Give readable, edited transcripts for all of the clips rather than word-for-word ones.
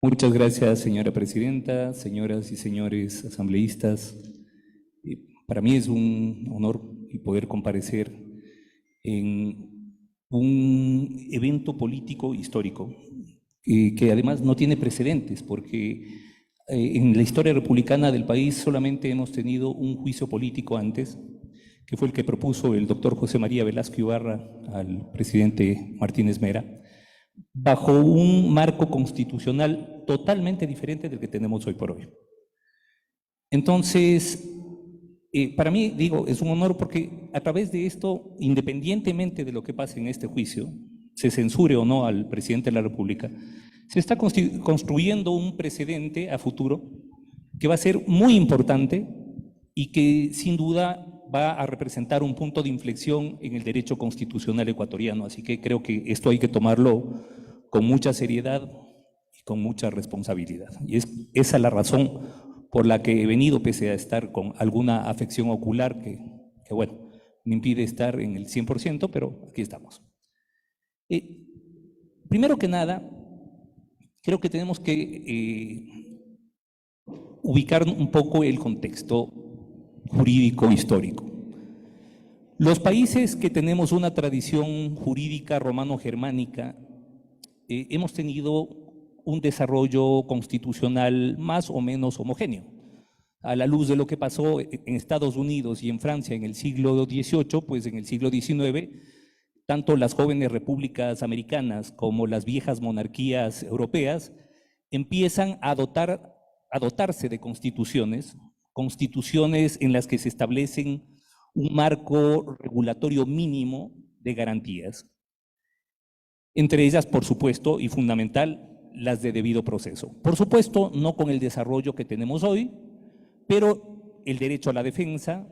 Muchas gracias, señora presidenta, señoras y señores asambleístas. Para mí es un honor poder comparecer en un evento político histórico que además no tiene precedentes, porque en la historia republicana del país solamente hemos tenido un juicio político antes, que fue el que propuso el doctor José María Velasco Ibarra al presidente Martínez Mera, bajo un marco constitucional totalmente diferente del que tenemos hoy por hoy. Entonces, para mí, digo, es un honor porque a través de esto, independientemente de lo que pase en este juicio, se censure o no al presidente de la República, se está construyendo un precedente a futuro que va a ser muy importante y que sin duda va a representar un punto de inflexión en el derecho constitucional ecuatoriano. Así que creo que esto hay que tomarlo con mucha seriedad y con mucha responsabilidad. Y es esa la razón por la que he venido, pese a estar con alguna afección ocular que bueno, me impide estar en el 100%, pero aquí estamos. Primero que nada, creo que tenemos que ubicar un poco el contexto jurídico histórico. Los países que tenemos una tradición jurídica romano-germánica hemos tenido un desarrollo constitucional más o menos homogéneo. A la luz de lo que pasó en Estados Unidos y en Francia en el siglo XVIII, pues en el siglo XIX, tanto las jóvenes repúblicas americanas como las viejas monarquías europeas empiezan a dotarse de constituciones en las que se establecen un marco regulatorio mínimo de garantías. Entre ellas, por supuesto, y fundamental, las de debido proceso. Por supuesto, no con el desarrollo que tenemos hoy, pero el derecho a la defensa,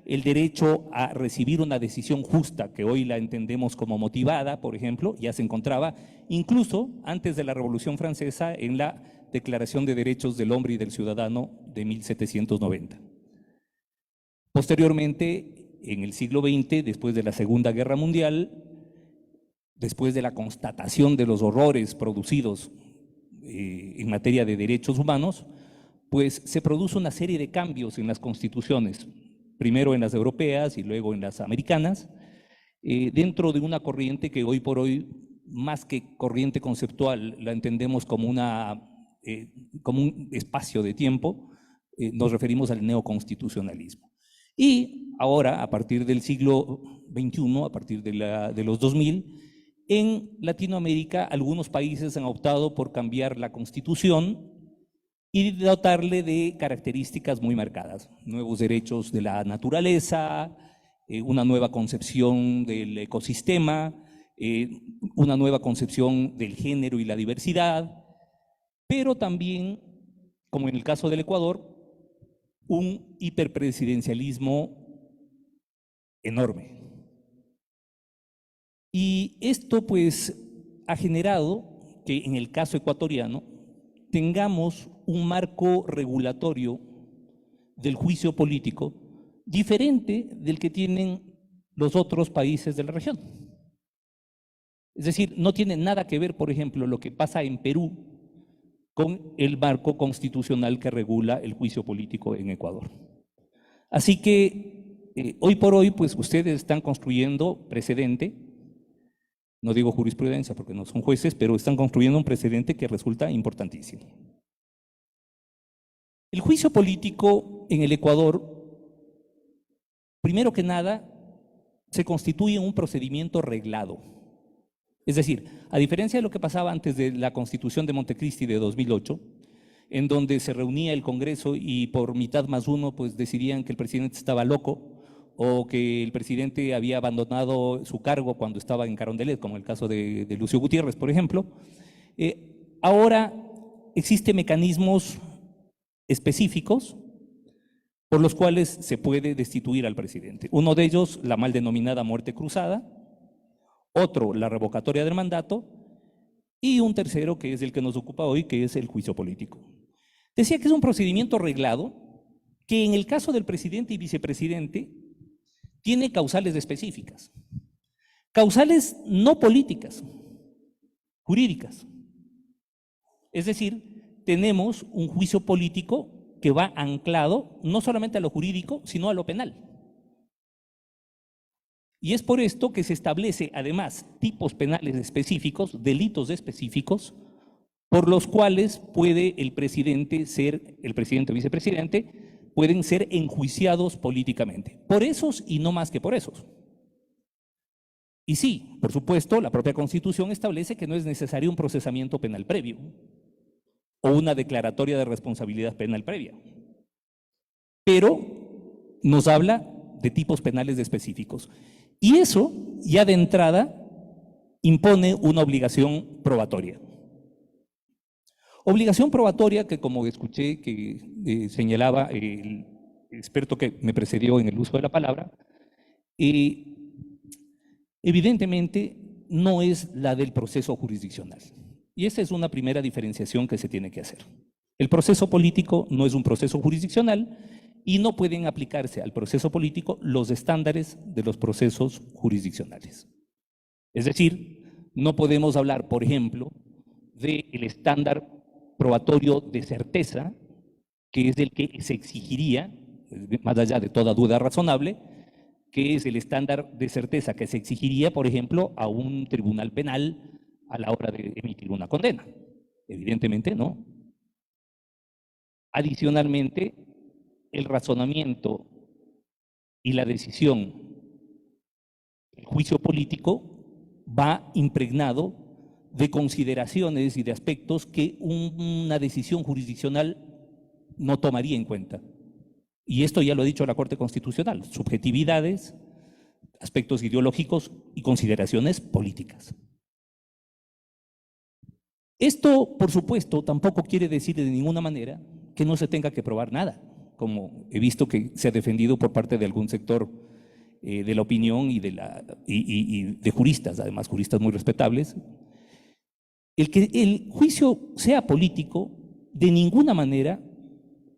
el derecho a recibir una decisión justa, que hoy la entendemos como motivada, por ejemplo, ya se encontraba incluso antes de la Revolución Francesa en la Declaración de Derechos del Hombre y del Ciudadano de 1790. Posteriormente, en el siglo XX, después de la Segunda Guerra Mundial, después de la constatación de los horrores producidos en materia de derechos humanos, pues se produce una serie de cambios en las constituciones, primero en las europeas y luego en las americanas, dentro de una corriente que hoy por hoy, más que corriente conceptual, la entendemos como un espacio de tiempo, nos referimos al neoconstitucionalismo. Y ahora, a partir del siglo XXI, a partir de los 2000, en Latinoamérica algunos países han optado por cambiar la constitución y dotarle de características muy marcadas, nuevos derechos de la naturaleza, una nueva concepción del ecosistema, una nueva concepción del género y la diversidad, pero también, como en el caso del Ecuador, un hiperpresidencialismo enorme. Y esto pues ha generado que en el caso ecuatoriano tengamos un marco regulatorio del juicio político diferente del que tienen los otros países de la región. Es decir, no tiene nada que ver, por ejemplo, lo que pasa en Perú con el marco constitucional que regula el juicio político en Ecuador. Así que hoy por hoy, pues ustedes están construyendo precedente, no digo jurisprudencia porque no son jueces, pero están construyendo un precedente que resulta importantísimo. El juicio político en el Ecuador, primero que nada, se constituye un procedimiento reglado. Es decir, a diferencia de lo que pasaba antes de la Constitución de Montecristi de 2008, en donde se reunía el Congreso y por mitad más uno pues decidían que el presidente estaba loco o que el presidente había abandonado su cargo cuando estaba en Carondelet, como el caso de Lucio Gutiérrez, por ejemplo. Ahora existen mecanismos específicos por los cuales se puede destituir al presidente. Uno de ellos, la mal denominada muerte cruzada, otro, la revocatoria del mandato, y un tercero, que es el que nos ocupa hoy, que es el juicio político. Decía que es un procedimiento reglado que en el caso del presidente y vicepresidente tiene causales específicas. Causales no políticas, jurídicas. Es decir, tenemos un juicio político que va anclado no solamente a lo jurídico, sino a lo penal. Y es por esto que se establece además tipos penales específicos, delitos específicos, por los cuales puede el presidente o vicepresidente, pueden ser enjuiciados políticamente. Por esos y no más que por esos. Y sí, por supuesto, la propia Constitución establece que no es necesario un procesamiento penal previo o una declaratoria de responsabilidad penal previa. Pero nos habla de tipos penales específicos. Y eso, ya de entrada, impone una obligación probatoria. Obligación probatoria que, como escuché que señalaba el experto que me precedió en el uso de la palabra, evidentemente no es la del proceso jurisdiccional. Y esa es una primera diferenciación que se tiene que hacer. El proceso político no es un proceso jurisdiccional y no pueden aplicarse al proceso político los estándares de los procesos jurisdiccionales. Es decir, no podemos hablar, por ejemplo, del estándar probatorio de certeza, que es el que se exigiría, más allá de toda duda razonable, que es el estándar de certeza que se exigiría, por ejemplo, a un tribunal penal a la hora de emitir una condena. Evidentemente no. Adicionalmente, el razonamiento y la decisión, el juicio político, va impregnado de consideraciones y de aspectos que una decisión jurisdiccional no tomaría en cuenta. Y esto ya lo ha dicho la Corte Constitucional, subjetividades, aspectos ideológicos y consideraciones políticas. Esto, por supuesto, tampoco quiere decir de ninguna manera que no se tenga que probar nada, como he visto que se ha defendido por parte de algún sector de la opinión y de juristas, además juristas muy respetables. El que el juicio sea político de ninguna manera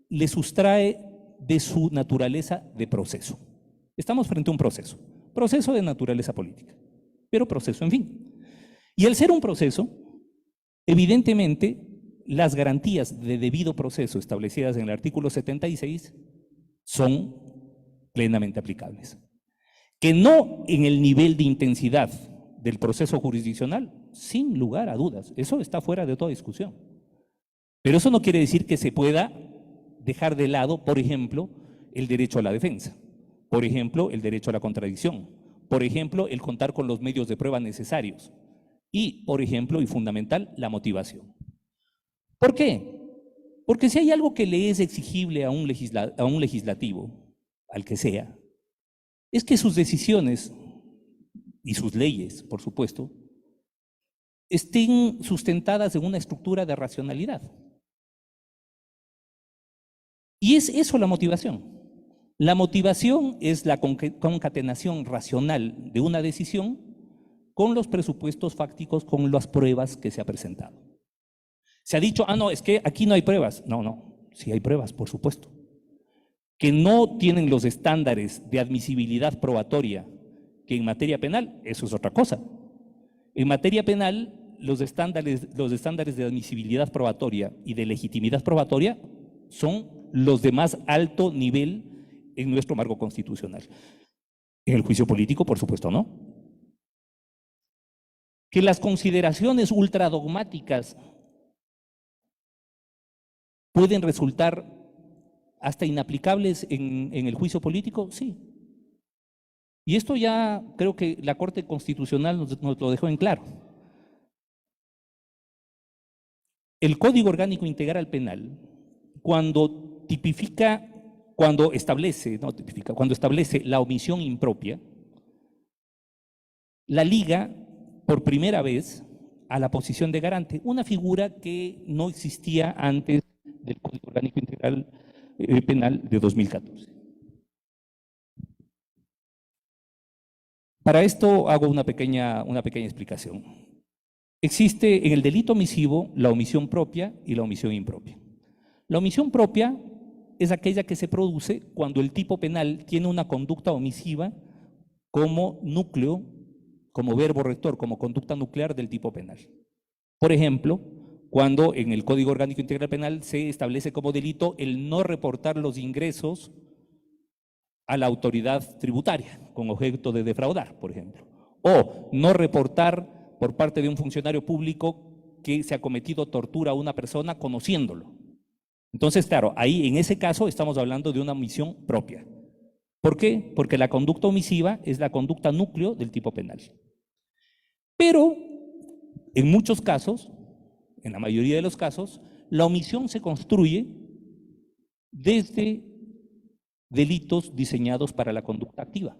le sustrae de su naturaleza de proceso. Estamos frente a un proceso de naturaleza política, pero proceso en fin. Y al ser un proceso, evidentemente, las garantías de debido proceso establecidas en el artículo 76 son plenamente aplicables. Que no en el nivel de intensidad del proceso jurisdiccional, sin lugar a dudas, eso está fuera de toda discusión. Pero eso no quiere decir que se pueda dejar de lado, por ejemplo, el derecho a la defensa, por ejemplo, el derecho a la contradicción, por ejemplo, el contar con los medios de prueba necesarios y, por ejemplo, y fundamental, la motivación. ¿Por qué? Porque si hay algo que le es exigible a un legislativo, al que sea, es que sus decisiones y sus leyes, por supuesto, estén sustentadas en una estructura de racionalidad. Y es eso la motivación. La motivación es la concatenación racional de una decisión con los presupuestos fácticos, con las pruebas que se ha presentado. Se ha dicho, no, es que aquí no hay pruebas. No, sí hay pruebas, por supuesto. Que no tienen los estándares de admisibilidad probatoria que en materia penal, eso es otra cosa. En materia penal, los estándares de admisibilidad probatoria y de legitimidad probatoria son los de más alto nivel en nuestro marco constitucional. En el juicio político, por supuesto, no. Que las consideraciones ultradogmáticas pueden resultar hasta inaplicables en el juicio político, sí. Y esto ya creo que la Corte Constitucional nos lo dejó en claro. El Código Orgánico Integral Penal, cuando establece la omisión impropia, la liga por primera vez a la posición de garante, una figura que no existía antes del Código Orgánico Integral Penal de 2014. Para esto hago una pequeña explicación. Existe en el delito omisivo la omisión propia y la omisión impropia. La omisión propia es aquella que se produce cuando el tipo penal tiene una conducta omisiva como núcleo, como verbo rector, como conducta nuclear del tipo penal. Por ejemplo, cuando en el Código Orgánico Integral Penal se establece como delito el no reportar los ingresos a la autoridad tributaria con objeto de defraudar, por ejemplo, o no reportar por parte de un funcionario público que se ha cometido tortura a una persona conociéndolo. Entonces, claro, ahí en ese caso estamos hablando de una omisión propia. ¿Por qué? Porque la conducta omisiva es la conducta núcleo del tipo penal. Pero en muchos casos, en la mayoría de los casos, la omisión se construye desde delitos diseñados para la conducta activa,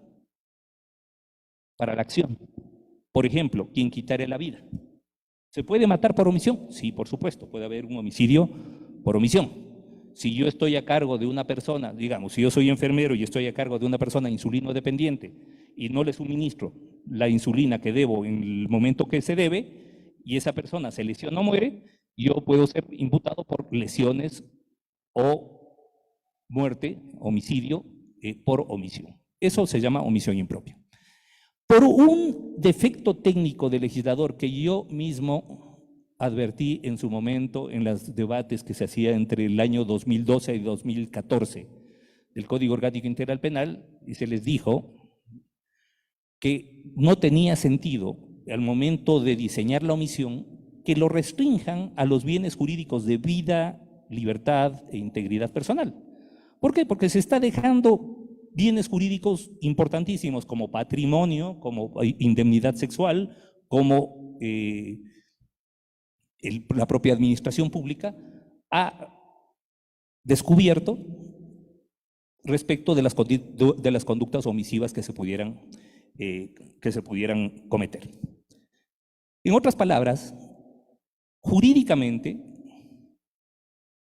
para la acción. Por ejemplo, quien quitare la vida. ¿Se puede matar por omisión? Sí, por supuesto, puede haber un homicidio por omisión. Si yo estoy a cargo de una persona, digamos, si yo soy enfermero y estoy a cargo de una persona insulino dependiente y no le suministro la insulina que debo en el momento que se debe, y esa persona se lesiona o muere, yo puedo ser imputado por lesiones o muerte, homicidio, por omisión. Eso se llama omisión impropia. Por un defecto técnico del legislador que yo mismo advertí en su momento en los debates que se hacían entre el año 2012 y 2014 del Código Orgánico Integral Penal, y se les dijo que no tenía sentido al momento de diseñar la omisión que lo restrinjan a los bienes jurídicos de vida, libertad e integridad personal. ¿Por qué? Porque se está dejando bienes jurídicos importantísimos como patrimonio, como indemnidad sexual, como la propia administración pública ha descubierto respecto de las conductas omisivas que se pudieran cometer. En otras palabras, jurídicamente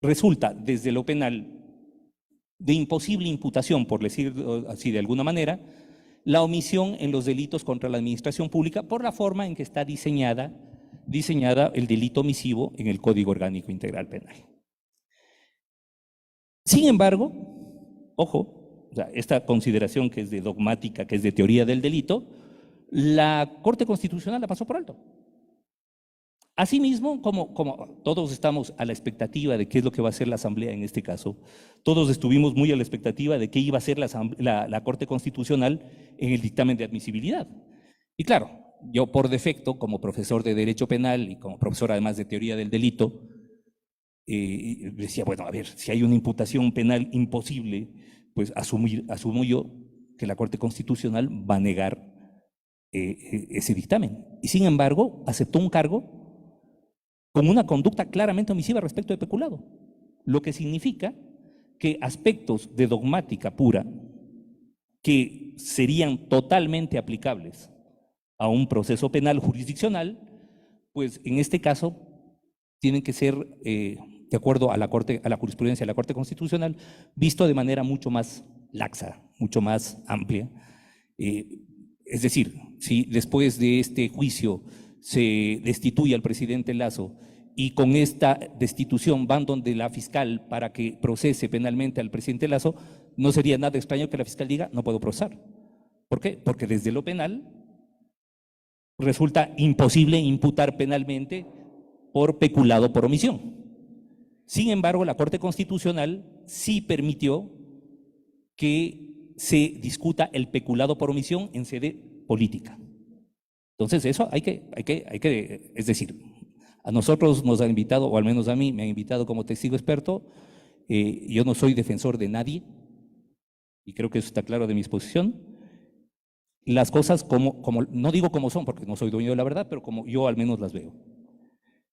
resulta desde lo penal de imposible imputación, por decirlo así de alguna manera, la omisión en los delitos contra la administración pública por la forma en que está diseñada el delito omisivo en el Código Orgánico Integral Penal. Sin embargo, ojo, o sea, esta consideración que es de dogmática, que es de teoría del delito, la Corte Constitucional la pasó por alto. Asimismo, como todos estamos a la expectativa de qué es lo que va a hacer la Asamblea en este caso, todos estuvimos muy a la expectativa de qué iba a hacer la Corte Constitucional en el dictamen de admisibilidad. Y claro, yo por defecto, como profesor de Derecho Penal y como profesor además de Teoría del Delito, decía, bueno, a ver, si hay una imputación penal imposible, pues asumo yo que la Corte Constitucional va a negar ese dictamen. Y sin embargo, aceptó un cargo con una conducta claramente omisiva respecto de peculado, lo que significa que aspectos de dogmática pura que serían totalmente aplicables a un proceso penal jurisdiccional, pues en este caso tienen que ser, de acuerdo a la jurisprudencia de la Corte Constitucional, visto de manera mucho más laxa, mucho más amplia. Es decir, si después de este juicio se destituye al presidente Lasso y con esta destitución van donde la fiscal para que procese penalmente al presidente Lasso, no sería nada extraño que la fiscal diga, no puedo procesar. ¿Por qué? Porque desde lo penal resulta imposible imputar penalmente por peculado por omisión. Sin embargo, la Corte Constitucional sí permitió que se discuta el peculado por omisión en sede política. Entonces, eso hay que, es decir, a nosotros nos han invitado, o al menos a mí me han invitado como testigo experto. Yo no soy defensor de nadie, y creo que eso está claro de mi exposición. Las cosas no digo como son, porque no soy dueño de la verdad, pero como yo al menos las veo.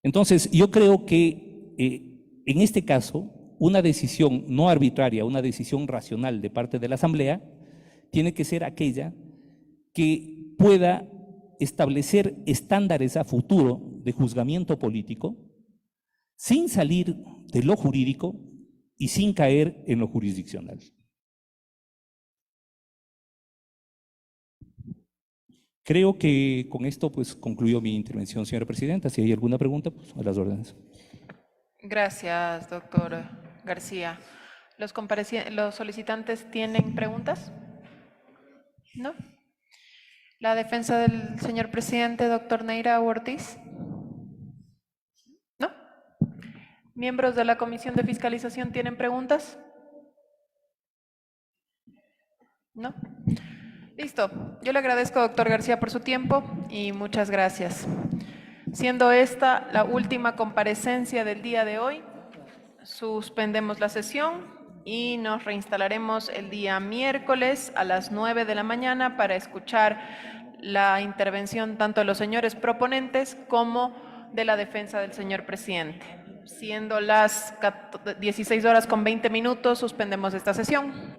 Entonces, yo creo que en este caso, una decisión no arbitraria, una decisión racional de parte de la Asamblea, tiene que ser aquella que pueda establecer estándares a futuro de juzgamiento político sin salir de lo jurídico y sin caer en lo jurisdiccional. Creo que con esto pues concluyo mi intervención, señora presidenta. Si hay alguna pregunta, pues a las órdenes. Gracias, doctor García. ¿Los solicitantes tienen preguntas? ¿No? ¿La defensa del señor presidente, doctor Neira Ortiz? ¿No? ¿Miembros de la Comisión de Fiscalización tienen preguntas? ¿No? Listo. Yo le agradezco, doctor García, por su tiempo y muchas gracias. Siendo esta la última comparecencia del día de hoy, suspendemos la sesión y nos reinstalaremos el día miércoles a las 9 de la mañana para escuchar la intervención tanto de los señores proponentes como de la defensa del señor presidente. Siendo las 16 horas con 20 minutos, suspendemos esta sesión.